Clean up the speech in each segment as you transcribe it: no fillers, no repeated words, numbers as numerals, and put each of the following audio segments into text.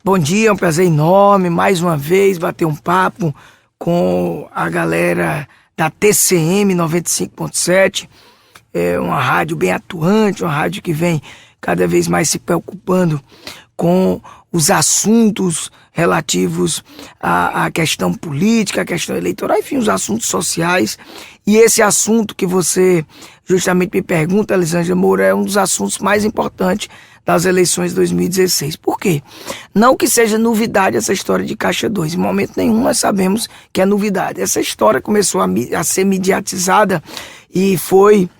Bom dia, é um prazer enorme, mais uma vez, bater um papo com a galera da TCM 95.7. É uma rádio bem atuante, uma rádio que vem cada vez mais se preocupando com os assuntos relativos à questão política, à questão eleitoral, enfim, os assuntos sociais. E esse assunto que você justamente me pergunta, Elisângela Moura, é um dos assuntos mais importantes das eleições de 2016. Por quê? Não que seja novidade essa história de Caixa 2. Em momento nenhum nós sabemos que é novidade. Essa história começou a ser mediatizada e foi,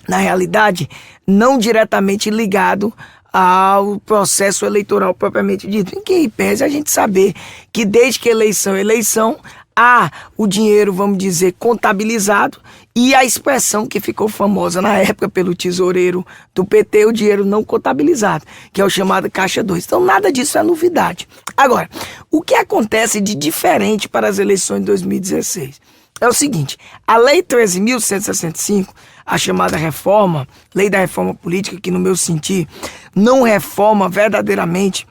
na realidade, não diretamente ligado ao processo eleitoral propriamente dito. Em que pese a gente saber que desde que eleição é eleição, há o dinheiro, vamos dizer, contabilizado e a expressão que ficou famosa na época pelo tesoureiro do PT, o dinheiro não contabilizado, que é o chamado Caixa 2. Então nada disso é novidade. Agora, o que acontece de diferente para as eleições de 2016? É o seguinte, a Lei 13.165, a chamada reforma, Lei da Reforma Política, que no meu sentir não reforma verdadeiramente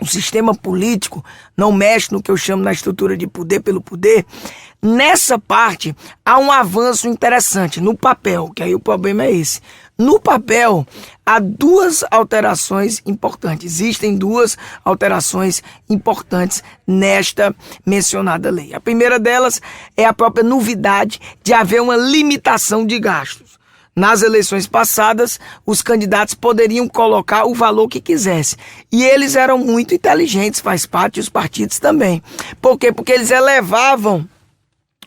o sistema político, não mexe no que eu chamo na estrutura de poder pelo poder, nessa parte há um avanço interessante no papel, que aí o problema é esse. No papel, há duas alterações importantes. Existem duas alterações importantes nesta mencionada lei. A primeira delas é a própria novidade de haver uma limitação de gastos. Nas eleições passadas, os candidatos poderiam colocar o valor que quisessem. E eles eram muito inteligentes, faz parte dos partidos também. Por quê? Porque eles elevavam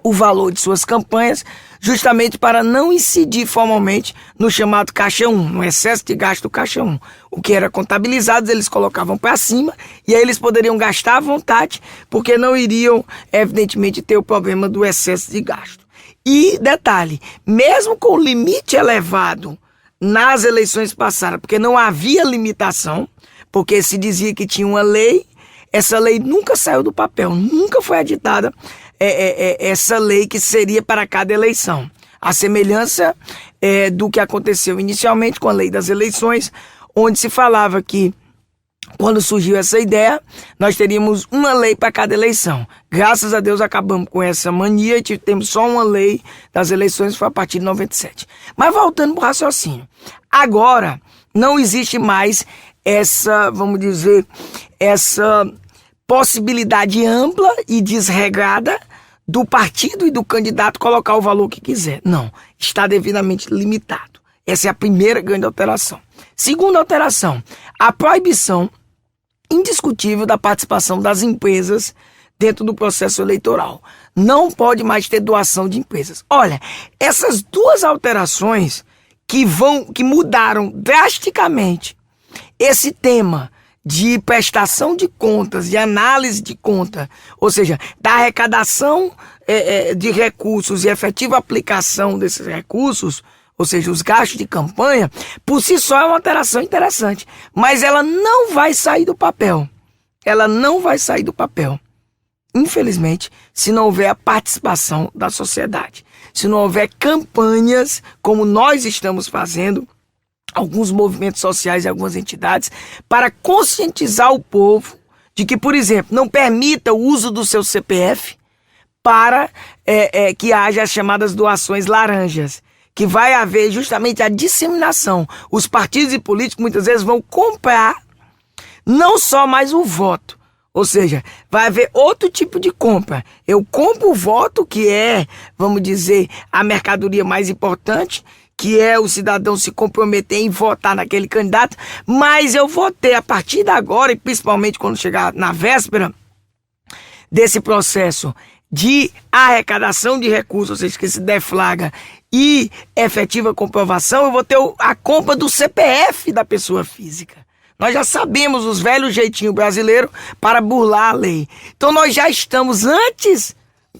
o valor de suas campanhas justamente para não incidir formalmente no chamado Caixa 1, no excesso de gasto do Caixa 1. O que era contabilizado, eles colocavam para cima e aí eles poderiam gastar à vontade, porque não iriam, evidentemente, ter o problema do excesso de gasto. E, detalhe, mesmo com o limite elevado nas eleições passadas, porque não havia limitação, porque se dizia que tinha uma lei, essa lei nunca saiu do papel, nunca foi editada essa lei que seria para cada eleição. A semelhança do que aconteceu inicialmente com a lei das eleições, onde se falava que quando surgiu essa ideia, nós teríamos uma lei para cada eleição. Graças a Deus acabamos com essa mania e temos só uma lei das eleições, foi a partir de 97. Mas voltando para o raciocínio. Agora, não existe mais essa, vamos dizer, essa possibilidade ampla e desregrada do partido e do candidato colocar o valor que quiser. Não, está devidamente limitado. Essa é a primeira grande alteração. Segunda alteração, a proibição indiscutível da participação das empresas dentro do processo eleitoral. Não pode mais ter doação de empresas. Olha, essas duas alterações que mudaram drasticamente esse tema de prestação de contas, de análise de conta, ou seja, da arrecadação de recursos e efetiva aplicação desses recursos, ou seja, os gastos de campanha, por si só é uma alteração interessante. Mas ela não vai sair do papel. Ela não vai sair do papel. Infelizmente, se não houver a participação da sociedade. Se não houver campanhas, como nós estamos fazendo, alguns movimentos sociais e algumas entidades, para conscientizar o povo de que, por exemplo, não permita o uso do seu CPF para que haja as chamadas doações laranjas, que vai haver justamente a disseminação. Os partidos e políticos muitas vezes vão comprar não só mais o voto, ou seja, vai haver outro tipo de compra. Eu compro o voto, que é, vamos dizer, a mercadoria mais importante, que é o cidadão se comprometer em votar naquele candidato, mas eu vou ter a partir de agora, e principalmente quando chegar na véspera desse processo de arrecadação de recursos, ou seja, que se deflagra e efetiva comprovação, eu vou ter a compra do CPF da pessoa física. Nós já sabemos os velhos jeitinhos brasileiros para burlar a lei. Então nós já estamos antes,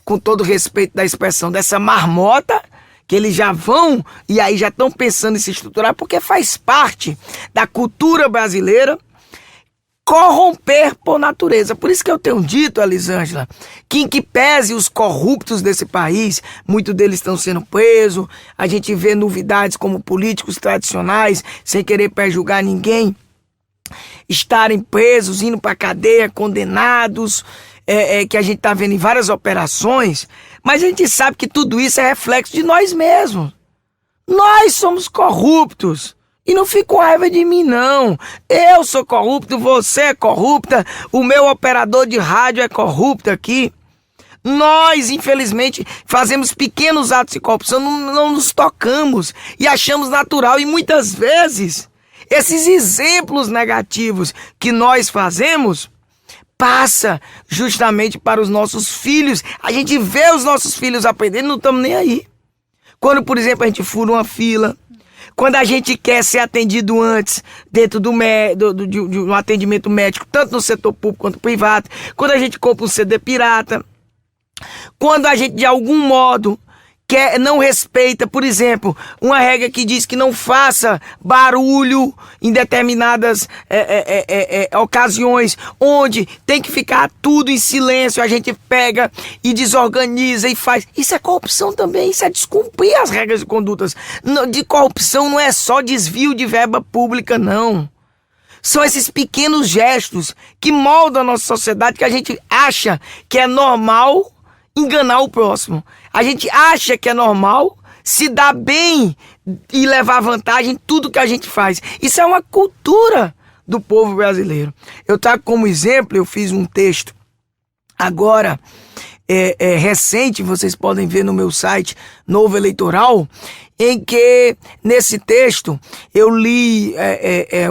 com todo respeito da expressão, dessa marmota, que eles já vão e aí já estão pensando em se estruturar, porque faz parte da cultura brasileira corromper por natureza. Por isso que eu tenho dito, Elisângela, que em que pese os corruptos desse país, muitos deles estão sendo presos, a gente vê novidades como políticos tradicionais, sem querer prejulgar ninguém, estarem presos, indo para cadeia, condenados, que a gente está vendo em várias operações, mas a gente sabe que tudo isso é reflexo de nós mesmos. Nós somos corruptos. E não fica com raiva de mim, não. Eu sou corrupto, você é corrupta, o meu operador de rádio é corrupto aqui. Nós, infelizmente, fazemos pequenos atos de corrupção, não nos tocamos e achamos natural. E muitas vezes, esses exemplos negativos que nós fazemos, passa justamente para os nossos filhos. A gente vê os nossos filhos aprendendo, não estamos nem aí. Quando, por exemplo, a gente fura uma fila, quando a gente quer ser atendido antes, dentro de um atendimento médico, tanto no setor público quanto privado, quando a gente compra um CD pirata, quando a gente, de algum modo, não respeita, por exemplo, uma regra que diz que não faça barulho em determinadas ocasiões, onde tem que ficar tudo em silêncio, a gente pega e desorganiza e faz. Isso é corrupção também, isso é descumprir as regras de condutas. De corrupção não é só desvio de verba pública, não. São esses pequenos gestos que moldam a nossa sociedade, que a gente acha que é normal enganar o próximo. A gente acha que é normal se dar bem e levar vantagem em tudo que a gente faz. Isso é uma cultura do povo brasileiro. Eu trago como exemplo, eu fiz um texto agora recente, vocês podem ver no meu site Novo Eleitoral, em que nesse texto eu li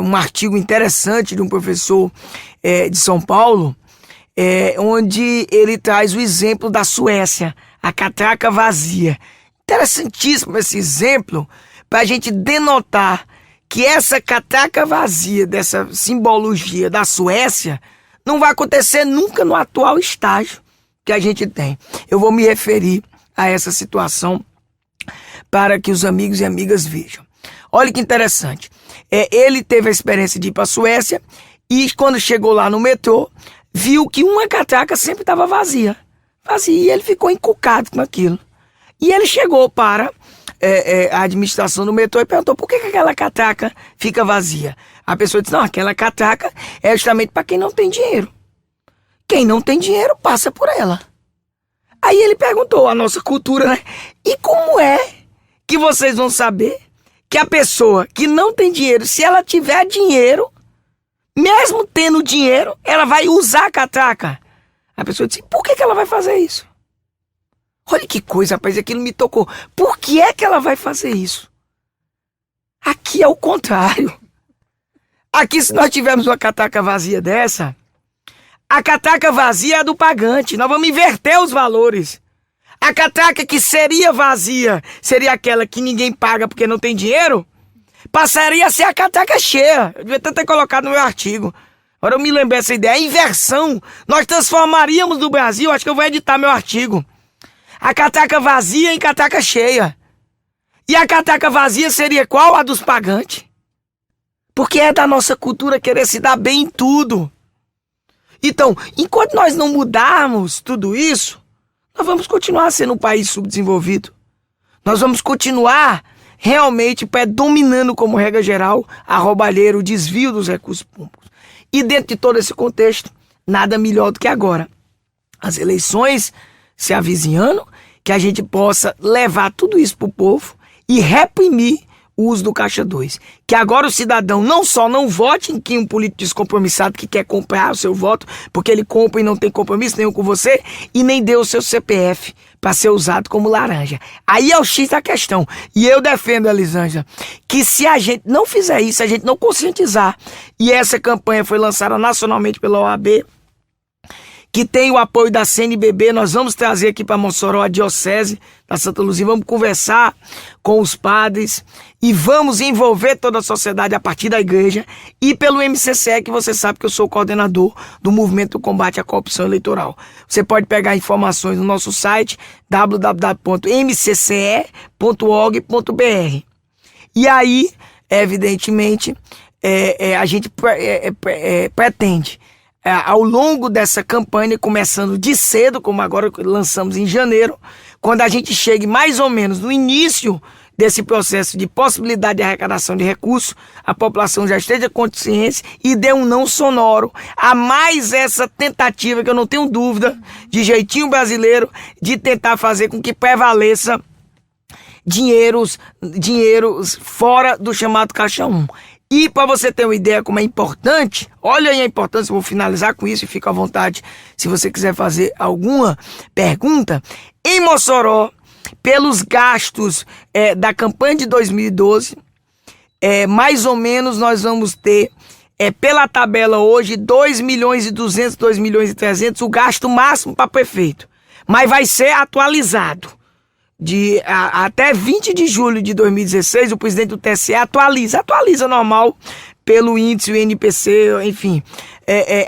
um artigo interessante de um professor de São Paulo, onde ele traz o exemplo da Suécia, a catraca vazia. Interessantíssimo esse exemplo para a gente denotar que essa catraca vazia, dessa simbologia da Suécia, não vai acontecer nunca no atual estágio que a gente tem. Eu vou me referir a essa situação para que os amigos e amigas vejam. Olha que interessante. Ele teve a experiência de ir para a Suécia e quando chegou lá no metrô, viu que uma catraca sempre estava vazia. E ele ficou encucado com aquilo. E ele chegou para a administração do metrô e perguntou por que aquela catraca fica vazia. A pessoa disse, não, aquela catraca é justamente para quem não tem dinheiro. Quem não tem dinheiro passa por ela. Aí ele perguntou, a nossa cultura, né? E como é que vocês vão saber que a pessoa que não tem dinheiro, se ela tiver dinheiro, mesmo tendo dinheiro, ela vai usar a catraca? A pessoa disse, por que ela vai fazer isso? Olha que coisa, rapaz, aquilo me tocou. Por que é que ela vai fazer isso? Aqui é o contrário. Aqui, se nós tivermos uma catraca vazia dessa, a catraca vazia é do pagante. Nós vamos inverter os valores. A catraca que seria vazia, seria aquela que ninguém paga porque não tem dinheiro, passaria a ser a catraca cheia. Eu devia ter colocado no meu artigo. Agora eu me lembrei dessa ideia. A inversão. Nós transformaríamos no Brasil, acho que eu vou editar meu artigo, a catraca vazia em catraca cheia. E a catraca vazia seria qual? A dos pagantes. Porque é da nossa cultura querer se dar bem em tudo. Então, enquanto nós não mudarmos tudo isso, nós vamos continuar sendo um país subdesenvolvido. Nós vamos continuar realmente predominando como regra geral a roubalheira, o desvio dos recursos públicos. E dentro de todo esse contexto, nada melhor do que agora. As eleições se avizinhando, que a gente possa levar tudo isso para o povo e reprimir o uso do Caixa 2. Que agora o cidadão não só não vote em quem um político descompromissado que quer comprar o seu voto, porque ele compra e não tem compromisso nenhum com você, e nem deu o seu CPF para ser usado como laranja. Aí é o X da questão. E eu defendo, Elisângela, que se a gente não fizer isso, a gente não conscientizar, e essa campanha foi lançada nacionalmente pela OAB, que tem o apoio da CNBB, nós vamos trazer aqui para Mossoró a Diocese da Santa Luzia, vamos conversar com os padres e vamos envolver toda a sociedade a partir da igreja e pelo MCCE, que você sabe que eu sou o coordenador do Movimento do Combate à Corrupção Eleitoral. Você pode pegar informações no nosso site www.mcce.org.br. E aí, evidentemente, a gente pretende, ao longo dessa campanha, começando de cedo, como agora lançamos em janeiro, quando a gente chegue mais ou menos no início desse processo de possibilidade de arrecadação de recursos, a população já esteja consciente e dê um não sonoro a mais essa tentativa, que eu não tenho dúvida, de jeitinho brasileiro, de tentar fazer com que prevaleça dinheiros fora do chamado Caixa 1. E para você ter uma ideia como é importante, olha aí a importância, eu vou finalizar com isso e fica à vontade se você quiser fazer alguma pergunta. Em Mossoró, pelos gastos da campanha de 2012, mais ou menos nós vamos ter, pela tabela hoje, 2.200.000, 2.300.000, o gasto máximo para prefeito. Mas vai ser atualizado. Até 20 de julho de 2016, o presidente do TSE atualiza normal pelo índice, o INPC, enfim,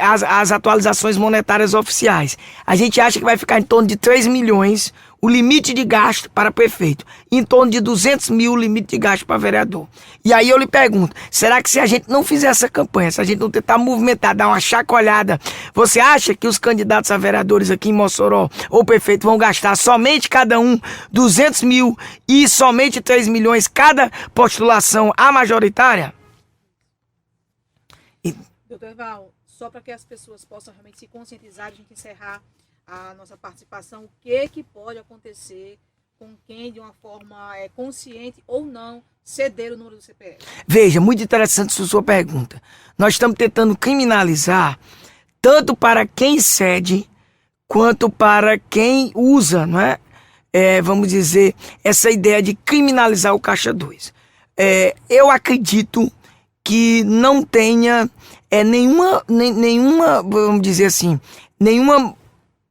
as atualizações monetárias oficiais. A gente acha que vai ficar em torno de 3 milhões o limite de gasto para prefeito, em torno de 200 mil o limite de gasto para vereador. E aí eu lhe pergunto, será que se a gente não fizer essa campanha, se a gente não tentar movimentar, dar uma chacoalhada, você acha que os candidatos a vereadores aqui em Mossoró ou prefeito vão gastar somente cada um 200 mil e somente 3 milhões cada postulação à majoritária? Doutor Eval, só para que as pessoas possam realmente se conscientizar, a gente encerrar a nossa participação, o que pode acontecer com quem, de uma forma consciente ou não, ceder o número do CPF? Veja, muito interessante sua pergunta. Nós estamos tentando criminalizar tanto para quem cede, quanto para quem usa, não é? Vamos dizer, essa ideia de criminalizar o Caixa 2. Eu acredito que não tenha nenhuma, vamos dizer assim, nenhuma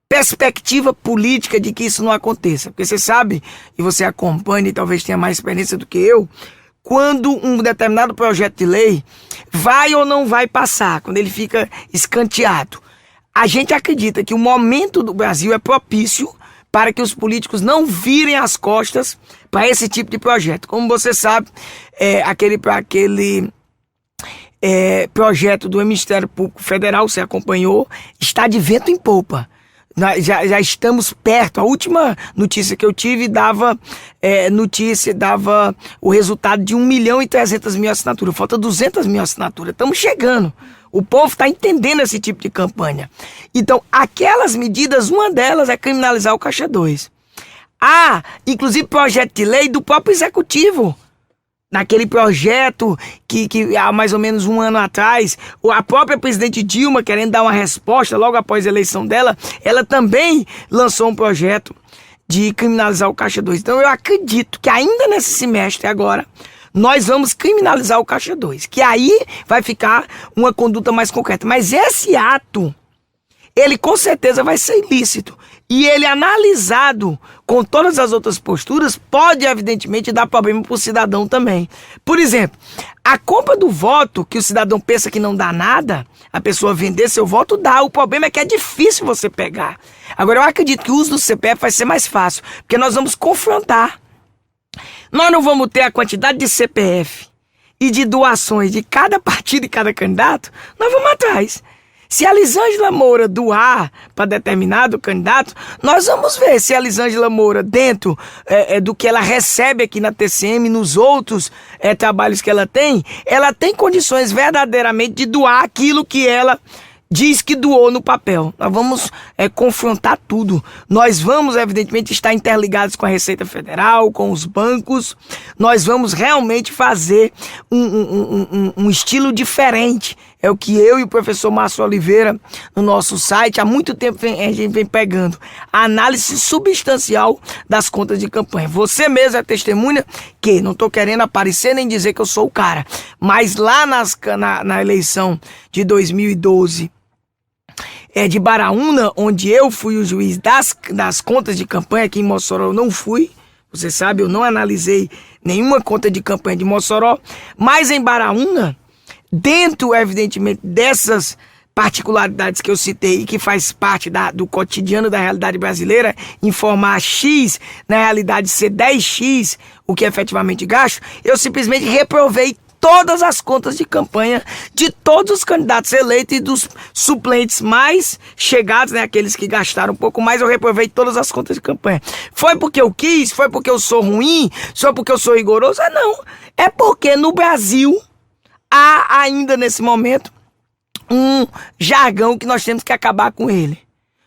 perspectiva política de que isso não aconteça. Porque você sabe, e você acompanha e talvez tenha mais experiência do que eu, quando um determinado projeto de lei vai ou não vai passar, quando ele fica escanteado. A gente acredita que o momento do Brasil é propício para que os políticos não virem as costas para esse tipo de projeto. Como você sabe, aquele projeto do Ministério Público Federal, você acompanhou, está de vento em popa. Já estamos perto. A última notícia que eu tive dava o resultado de 1.300.000 assinaturas. Falta 200 mil assinaturas. Estamos chegando. O povo está entendendo esse tipo de campanha. Então, aquelas medidas, uma delas é criminalizar o Caixa 2. Inclusive projeto de lei do próprio executivo. Naquele projeto que há mais ou menos um ano atrás, a própria presidente Dilma, querendo dar uma resposta logo após a eleição dela, ela também lançou um projeto de criminalizar o Caixa 2. Então eu acredito que ainda nesse semestre agora, nós vamos criminalizar o Caixa 2, que aí vai ficar uma conduta mais concreta. Mas esse ato, ele com certeza vai ser ilícito. E ele analisado com todas as outras posturas, pode evidentemente dar problema para o cidadão também. Por exemplo, a compra do voto, que o cidadão pensa que não dá nada, a pessoa vender seu voto dá. O problema é que é difícil você pegar. Agora eu acredito que o uso do CPF vai ser mais fácil, porque nós vamos confrontar. Nós não vamos ter a quantidade de CPF e de doações de cada partido e cada candidato, nós vamos atrás. Se a Lisângela Moura doar para determinado candidato, nós vamos ver se a Lisângela Moura, dentro do que ela recebe aqui na TCM, nos outros trabalhos que ela tem condições verdadeiramente de doar aquilo que ela diz que doou no papel. Nós vamos confrontar tudo. Nós vamos, evidentemente, estar interligados com a Receita Federal, com os bancos. Nós vamos realmente fazer um estilo diferente. É o que eu e o professor Márcio Oliveira, no nosso site, há muito tempo a gente vem pegando. A análise substancial das contas de campanha. Você mesmo é testemunha que, não estou querendo aparecer nem dizer que eu sou o cara, mas lá na eleição de 2012, de Baraúna, onde eu fui o juiz das contas de campanha, aqui em Mossoró eu não fui. Você sabe, eu não analisei nenhuma conta de campanha de Mossoró, mas em Baraúna, dentro, evidentemente, dessas particularidades que eu citei e que faz parte do cotidiano da realidade brasileira, informar X, na realidade ser 10X, o que é efetivamente gasto, eu simplesmente reprovei todas as contas de campanha de todos os candidatos eleitos e dos suplentes mais chegados, né, aqueles que gastaram um pouco mais, eu reprovei todas as contas de campanha. Foi porque eu quis? Foi porque eu sou ruim? Foi porque eu sou rigoroso? Não. É porque no Brasil há ainda nesse momento um jargão que nós temos que acabar com ele.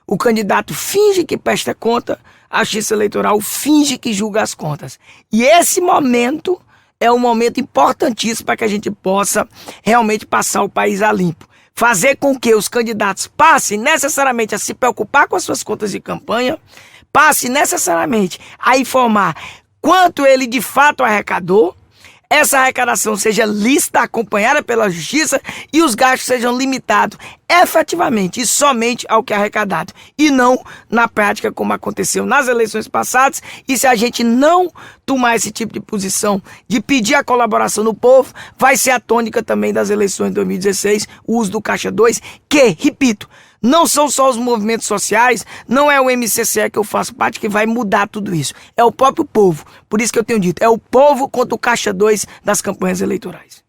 O candidato finge que presta conta, a Justiça Eleitoral finge que julga as contas. E esse momento é um momento importantíssimo para que a gente possa realmente passar o país a limpo. Fazer com que os candidatos passem necessariamente a se preocupar com as suas contas de campanha, passe necessariamente a informar quanto ele de fato arrecadou, essa arrecadação seja lícita, acompanhada pela justiça e os gastos sejam limitados efetivamente e somente ao que é arrecadado e não na prática como aconteceu nas eleições passadas. E se a gente não tomar esse tipo de posição de pedir a colaboração do povo, vai ser a tônica também das eleições de 2016, o uso do Caixa 2, que, repito, não são só os movimentos sociais, não é o MCCE que eu faço parte que vai mudar tudo isso. É o próprio povo. Por isso que eu tenho dito, é o povo contra o Caixa 2 das campanhas eleitorais.